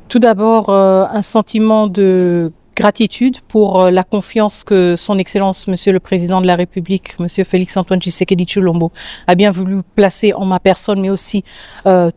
Tout d'abord, un sentiment de gratitude pour la confiance que son Excellence, Monsieur le Président de la République, Monsieur Félix-Antoine Tshisekedi Tshilombo, a bien voulu placer en ma personne, mais aussi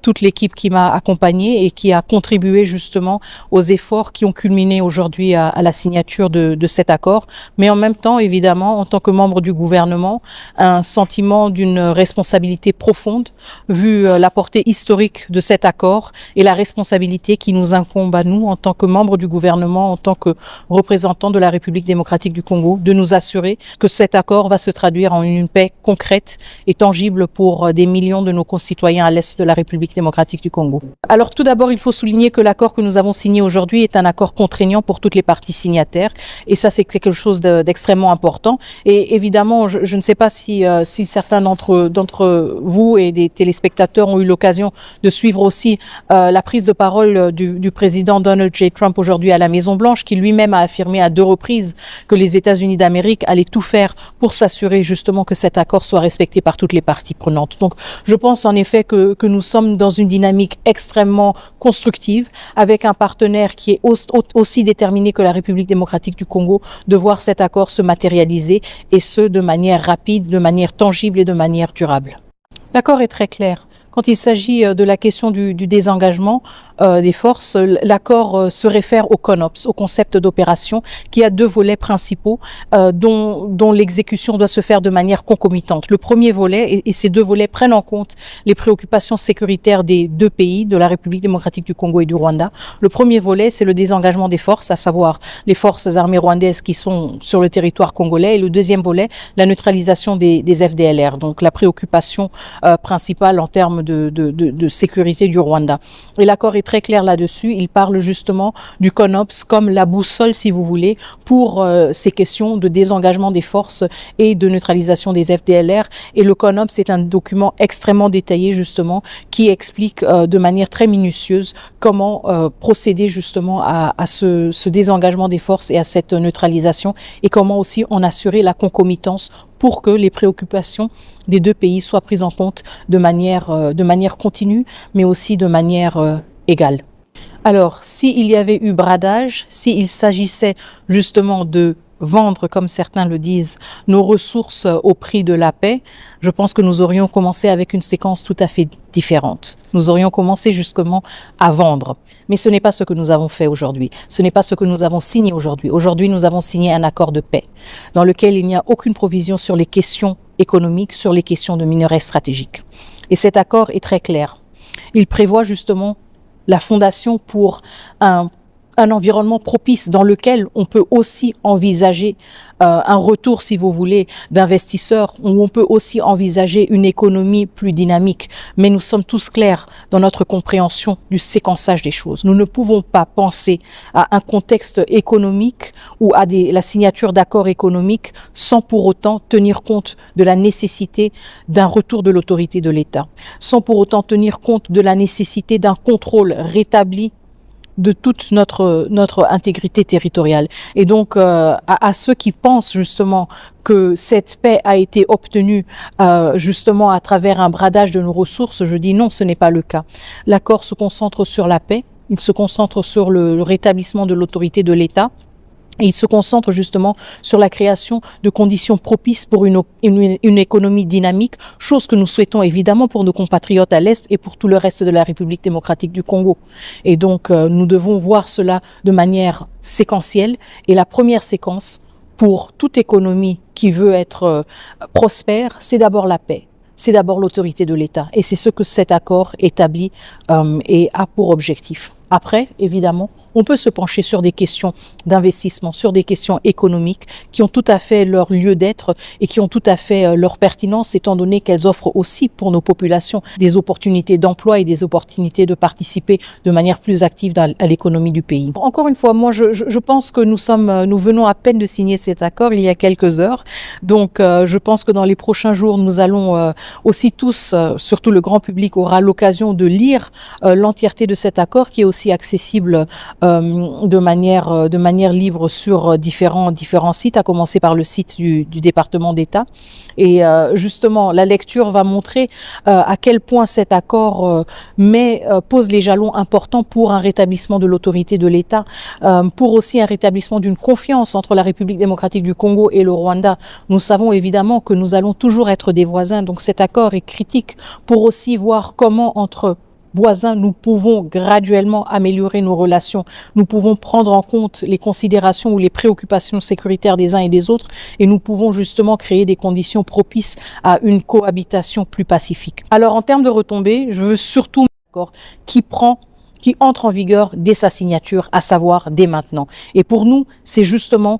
toute l'équipe qui m'a accompagnée et qui a contribué justement aux efforts qui ont culminé aujourd'hui à la signature de cet accord. Mais en même temps, évidemment, en tant que membre du gouvernement, un sentiment d'une responsabilité profonde, vu la portée historique de cet accord et la responsabilité qui nous incombe à nous en tant que membres du gouvernement, en tant que représentants de la République démocratique du Congo, de nous assurer que cet accord va se traduire en une paix concrète et tangible pour des millions de nos concitoyens à l'est de la République démocratique du Congo. Alors tout d'abord, il faut souligner que l'accord que nous avons signé aujourd'hui est un accord contraignant pour toutes les parties signataires, et ça c'est quelque chose d'extrêmement important. Et évidemment, je ne sais pas si certains d'entre vous et des téléspectateurs ont eu l'occasion de suivre aussi la prise de parole du président Donald J. Trump aujourd'hui à la Maison-Blanche, qui lui-même a affirmé à 2 reprises que les États-Unis d'Amérique allaient tout faire pour s'assurer justement que cet accord soit respecté par toutes les parties prenantes. Donc je pense en effet que nous sommes dans une dynamique extrêmement constructive avec un partenaire qui est aussi déterminé que la République démocratique du Congo de voir cet accord se matérialiser, et ce de manière rapide, de manière tangible et de manière durable. L'accord est très clair. Quand il s'agit de la question du désengagement des forces, l'accord se réfère au CONOPS, au concept d'opération, qui a 2 volets principaux dont l'exécution doit se faire de manière concomitante. Le premier volet, et ces 2 volets prennent en compte les préoccupations sécuritaires des 2 pays, de la République démocratique du Congo et du Rwanda. Le premier volet, c'est le désengagement des forces, à savoir les forces armées rwandaises qui sont sur le territoire congolais. Et le deuxième volet, la neutralisation des FDLR, donc la préoccupation principale en termes de sécurité du Rwanda. Et l'accord est très clair là-dessus. Il parle justement du CONOPS comme la boussole, si vous voulez, pour ces questions de désengagement des forces et de neutralisation des FDLR. Et le CONOPS est un document extrêmement détaillé, justement, qui explique de manière très minutieuse comment procéder justement à ce désengagement des forces et à cette neutralisation, et comment aussi en assurer la concomitance pour que les préoccupations des 2 pays soient prises en compte de manière continue, mais aussi de manière égale. Alors, s'il y avait eu bradage, s'il s'agissait justement de vendre, comme certains le disent, nos ressources au prix de la paix, je pense que nous aurions commencé avec une séquence tout à fait différente. Nous aurions commencé justement à vendre. Mais ce n'est pas ce que nous avons fait aujourd'hui. Ce n'est pas ce que nous avons signé aujourd'hui. Aujourd'hui, nous avons signé un accord de paix dans lequel il n'y a aucune provision sur les questions économiques, sur les questions de minerais stratégiques. Et cet accord est très clair. Il prévoit justement la fondation pour un environnement propice dans lequel on peut aussi envisager un retour, si vous voulez, d'investisseurs, où on peut aussi envisager une économie plus dynamique. Mais nous sommes tous clairs dans notre compréhension du séquençage des choses. Nous ne pouvons pas penser à un contexte économique ou à la signature d'accords économiques sans pour autant tenir compte de la nécessité d'un retour de l'autorité de l'État, sans pour autant tenir compte de la nécessité d'un contrôle rétabli de toute notre intégrité territoriale. Et donc, à ceux qui pensent justement que cette paix a été obtenue justement à travers un bradage de nos ressources, je dis non, ce n'est pas le cas. L'accord se concentre sur la paix, il se concentre sur le rétablissement de l'autorité de l'État. Et il se concentre justement sur la création de conditions propices pour une économie dynamique, chose que nous souhaitons évidemment pour nos compatriotes à l'Est et pour tout le reste de la République démocratique du Congo. Et donc nous devons voir cela de manière séquentielle. Et la première séquence pour toute économie qui veut être prospère, c'est d'abord la paix. C'est d'abord l'autorité de l'État. Et c'est ce que cet accord établit et a pour objectif. Après, évidemment, on peut se pencher sur des questions d'investissement, sur des questions économiques qui ont tout à fait leur lieu d'être et qui ont tout à fait leur pertinence, étant donné qu'elles offrent aussi pour nos populations des opportunités d'emploi et des opportunités de participer de manière plus active à l'économie du pays. Encore une fois, moi je pense que nous venons à peine de signer cet accord il y a quelques heures. Donc je pense que dans les prochains jours, nous allons aussi tous, surtout le grand public, aura l'occasion de lire l'entièreté de cet accord qui est aussi accessible de manière libre sur différents sites, à commencer par le site du département d'État. Et justement, la lecture va montrer à quel point cet accord pose les jalons importants pour un rétablissement de l'autorité de l'État, pour aussi un rétablissement d'une confiance entre la République démocratique du Congo et le Rwanda. Nous savons évidemment que nous allons toujours être des voisins, donc cet accord est critique pour aussi voir comment entre voisins, nous pouvons graduellement améliorer nos relations. Nous pouvons prendre en compte les considérations ou les préoccupations sécuritaires des uns et des autres et nous pouvons justement créer des conditions propices à une cohabitation plus pacifique. Alors en termes de retombées, je veux surtout un accord qui entre en vigueur dès sa signature, à savoir dès maintenant. Et pour nous, c'est justement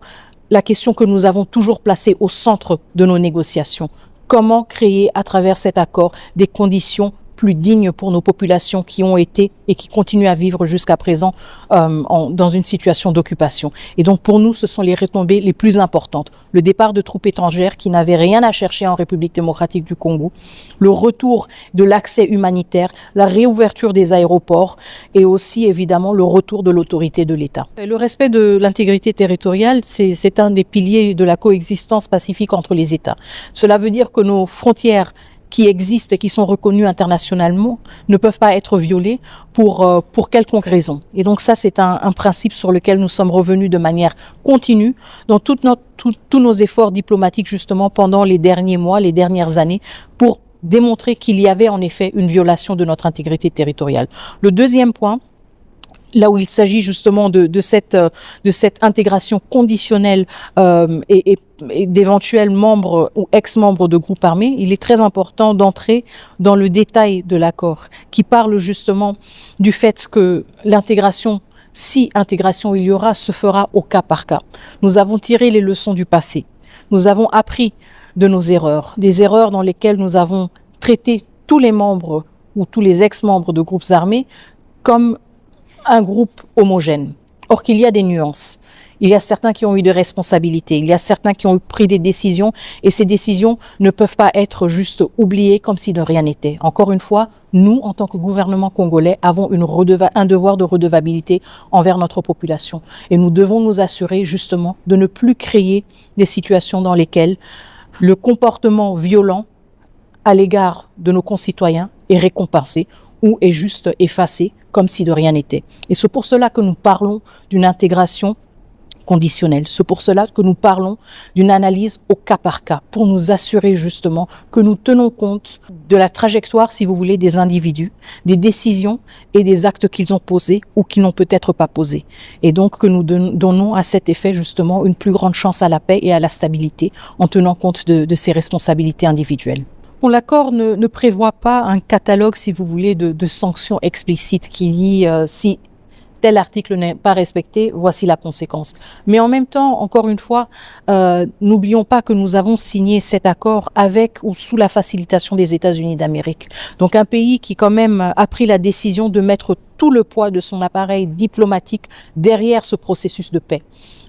la question que nous avons toujours placée au centre de nos négociations. Comment créer à travers cet accord des conditions plus dignes pour nos populations qui ont été et qui continuent à vivre jusqu'à présent dans une situation d'occupation. Et donc pour nous, ce sont les retombées les plus importantes. Le départ de troupes étrangères qui n'avaient rien à chercher en République démocratique du Congo, le retour de l'accès humanitaire, la réouverture des aéroports et aussi évidemment le retour de l'autorité de l'État. Le respect de l'intégrité territoriale, c'est un des piliers de la coexistence pacifique entre les États. Cela veut dire que nos frontières qui existent et qui sont reconnus internationalement ne peuvent pas être violés pour quelconque raison. Et donc ça, c'est un principe sur lequel nous sommes revenus de manière continue dans tous nos efforts diplomatiques justement pendant les derniers mois, les dernières années, pour démontrer qu'il y avait en effet une violation de notre intégrité territoriale. Le deuxième point, là où il s'agit justement de cette intégration conditionnelle et d'éventuels membres ou ex-membres de groupes armés, il est très important d'entrer dans le détail de l'accord qui parle justement du fait que l'intégration, si intégration il y aura, se fera au cas par cas. Nous avons tiré les leçons du passé. Nous avons appris de nos erreurs, des erreurs dans lesquelles nous avons traité tous les membres ou tous les ex-membres de groupes armés comme un groupe homogène. Or qu'il y a des nuances. Il y a certains qui ont eu des responsabilités, il y a certains qui ont pris des décisions et ces décisions ne peuvent pas être juste oubliées comme si de rien n'était. Encore une fois, nous, en tant que gouvernement congolais, avons un devoir de redevabilité envers notre population. Et nous devons nous assurer justement de ne plus créer des situations dans lesquelles le comportement violent à l'égard de nos concitoyens est récompensé ou est juste effacé comme si de rien n'était. Et c'est pour cela que nous parlons d'une intégration conditionnelle. C'est pour cela que nous parlons d'une analyse au cas par cas, pour nous assurer justement que nous tenons compte de la trajectoire, si vous voulez, des individus, des décisions et des actes qu'ils ont posés ou qu'ils n'ont peut-être pas posés. Et donc que nous donnons à cet effet justement une plus grande chance à la paix et à la stabilité en tenant compte de ces responsabilités individuelles. Bon, l'accord ne prévoit pas un catalogue, si vous voulez, de sanctions explicites qui dit si tel article n'est pas respecté, voici la conséquence. Mais en même temps, encore une fois, n'oublions pas que nous avons signé cet accord avec ou sous la facilitation des États-Unis d'Amérique. Donc un pays qui quand même a pris la décision de mettre tout le poids de son appareil diplomatique derrière ce processus de paix.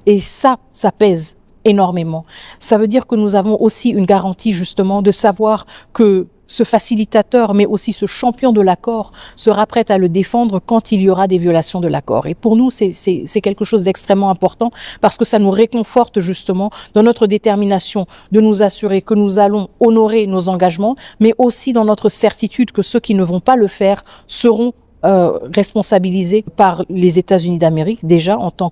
Et ça pèse énormément. Ça veut dire que nous avons aussi une garantie justement de savoir que ce facilitateur, mais aussi ce champion de l'accord, sera prêt à le défendre quand il y aura des violations de l'accord. Et pour nous, c'est quelque chose d'extrêmement important parce que ça nous réconforte justement dans notre détermination de nous assurer que nous allons honorer nos engagements, mais aussi dans notre certitude que ceux qui ne vont pas le faire seront responsabilisés par les États-Unis d'Amérique déjà en tant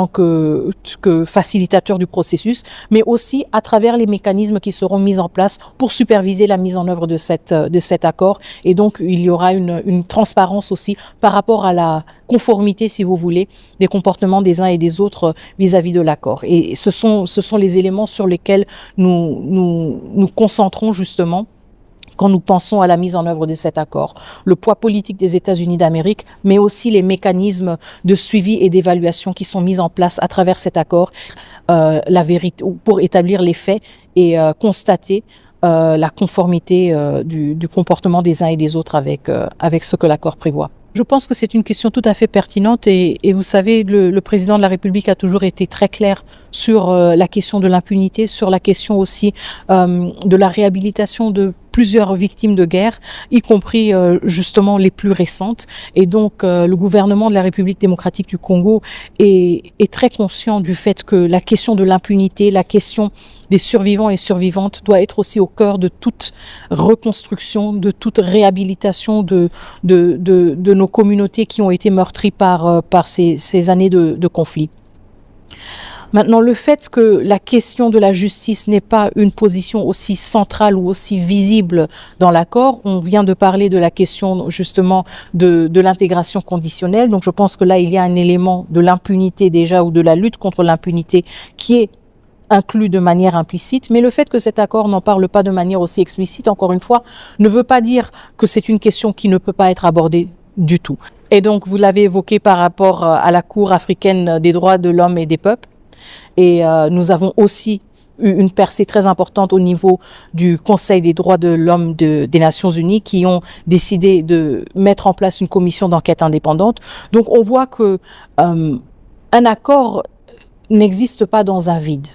que facilitateur du processus, mais aussi à travers les mécanismes qui seront mis en place pour superviser la mise en œuvre de cet accord. Et donc il y aura une transparence aussi par rapport à la conformité, si vous voulez, des comportements des uns et des autres vis-à-vis de l'accord. Et ce sont les éléments sur lesquels nous concentrons justement quand nous pensons à la mise en œuvre de cet accord. Le poids politique des États-Unis d'Amérique, mais aussi les mécanismes de suivi et d'évaluation qui sont mis en place à travers cet accord, la vérité, pour établir les faits et constater la conformité du comportement des uns et des autres avec ce que l'accord prévoit. Je pense que c'est une question tout à fait pertinente et vous savez, le président de la République a toujours été très clair sur la question de l'impunité, sur la question aussi de la réhabilitation de plusieurs victimes de guerre, y compris justement les plus récentes. Et donc le gouvernement de la République démocratique du Congo est très conscient du fait que la question de l'impunité, la question des survivants et survivantes doit être aussi au cœur de toute reconstruction, de toute réhabilitation de nos communautés qui ont été meurtries par ces années de conflit. Maintenant, le fait que la question de la justice n'ait pas une position aussi centrale ou aussi visible dans l'accord, on vient de parler de la question justement de l'intégration conditionnelle. Donc je pense que là, il y a un élément de l'impunité déjà ou de la lutte contre l'impunité qui est inclus de manière implicite, mais le fait que cet accord n'en parle pas de manière aussi explicite, encore une fois, ne veut pas dire que c'est une question qui ne peut pas être abordée du tout. Et donc, vous l'avez évoqué par rapport à la Cour africaine des droits de l'homme et des peuples, et nous avons aussi eu une percée très importante au niveau du Conseil des droits de l'homme des Nations Unies qui ont décidé de mettre en place une commission d'enquête indépendante. Donc, on voit que un accord n'existe pas dans un vide.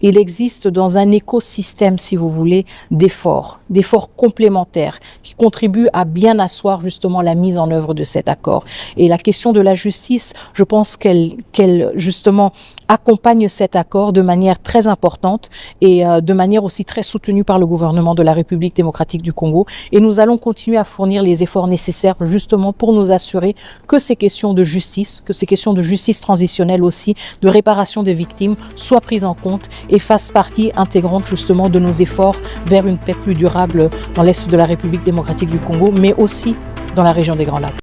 Il existe dans un écosystème, si vous voulez, d'efforts complémentaires qui contribuent à bien asseoir justement la mise en œuvre de cet accord. Et la question de la justice, je pense qu'elle justement accompagne cet accord de manière très importante et de manière aussi très soutenue par le gouvernement de la République démocratique du Congo. Et nous allons continuer à fournir les efforts nécessaires justement pour nous assurer que ces questions de justice, que ces questions de justice transitionnelle aussi, de réparation des victimes, soient prises en compte et fassent partie intégrante justement de nos efforts vers une paix plus durable dans l'Est de la République démocratique du Congo, mais aussi dans la région des Grands Lacs.